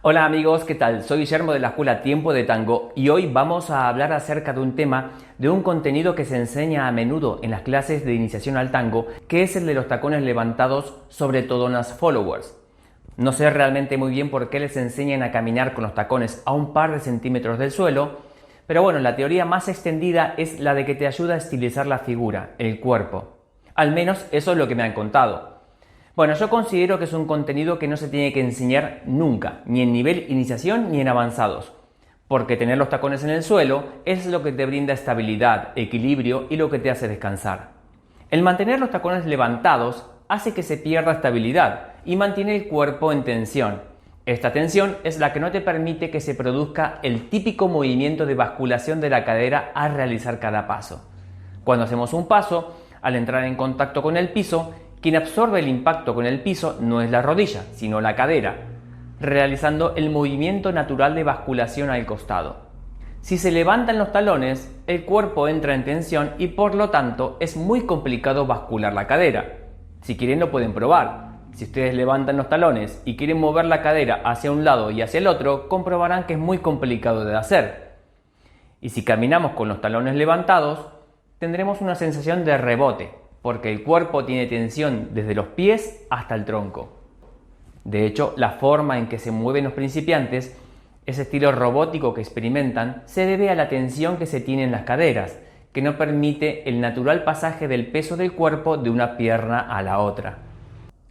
Hola amigos, ¿qué tal? Soy Guillermo de la Escuela Tiempo de Tango y hoy vamos a hablar acerca de un tema, de un contenido que se enseña a menudo en las clases de iniciación al tango, que es el de los tacones levantados, sobre todo en las followers. No sé realmente muy bien por qué les enseñan a caminar con los tacones a un par de centímetros del suelo, pero bueno, la teoría más extendida es la de que te ayuda a estilizar la figura, el cuerpo. Al menos eso es lo que me han contado. Bueno, yo considero que es un contenido que no se tiene que enseñar nunca, ni en nivel iniciación ni en avanzados, porque tener los tacones en el suelo es lo que te brinda estabilidad, equilibrio y lo que te hace descansar. El mantener los tacones levantados hace que se pierda estabilidad y mantiene el cuerpo en tensión. Esta tensión es la que no te permite que se produzca el típico movimiento de basculación de la cadera al realizar cada paso. Cuando hacemos un paso, al entrar en contacto con el piso, quien absorbe el impacto con el piso no es la rodilla, sino la cadera, realizando el movimiento natural de basculación al costado. Si se levantan los talones, el cuerpo entra en tensión y por lo tanto es muy complicado bascular la cadera. Si quieren lo pueden probar. Si ustedes levantan los talones y quieren mover la cadera hacia un lado y hacia el otro, comprobarán que es muy complicado de hacer. Y si caminamos con los talones levantados, tendremos una sensación de rebote, porque el cuerpo tiene tensión desde los pies hasta el tronco. De hecho, la forma en que se mueven los principiantes, ese estilo robótico que experimentan, se debe a la tensión que se tiene en las caderas, que no permite el natural pasaje del peso del cuerpo de una pierna a la otra.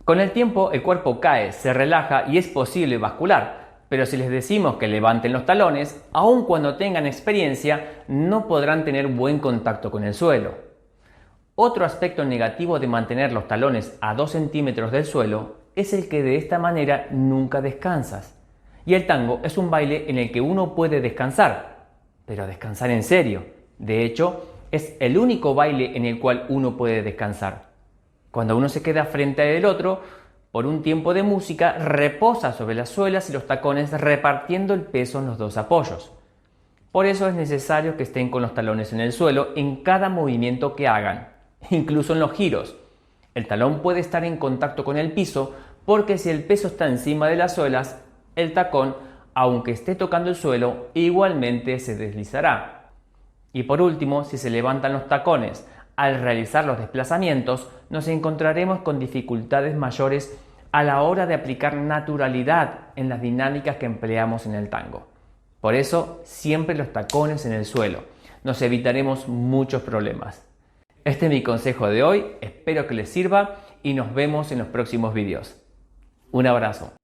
Con el tiempo, el cuerpo cae, se relaja y es posible bascular, pero si les decimos que levanten los talones, aun cuando tengan experiencia, no podrán tener buen contacto con el suelo. Otro aspecto negativo de mantener los talones a 2 centímetros del suelo es el que de esta manera nunca descansas. Y el tango es un baile en el que uno puede descansar, pero descansar en serio. De hecho, es el único baile en el cual uno puede descansar. Cuando uno se queda frente al otro, por un tiempo de música, reposa sobre las suelas y los tacones repartiendo el peso en los dos apoyos. Por eso es necesario que estén con los talones en el suelo en cada movimiento que hagan. Incluso en los giros. El talón puede estar en contacto con el piso porque si el peso está encima de las suelas, el tacón, aunque esté tocando el suelo, igualmente se deslizará. Y por último, si se levantan los tacones al realizar los desplazamientos, nos encontraremos con dificultades mayores a la hora de aplicar naturalidad en las dinámicas que empleamos en el tango. Por eso, siempre los tacones en el suelo. Nos evitaremos muchos problemas. Este es mi consejo de hoy, espero que les sirva y nos vemos en los próximos vídeos. Un abrazo.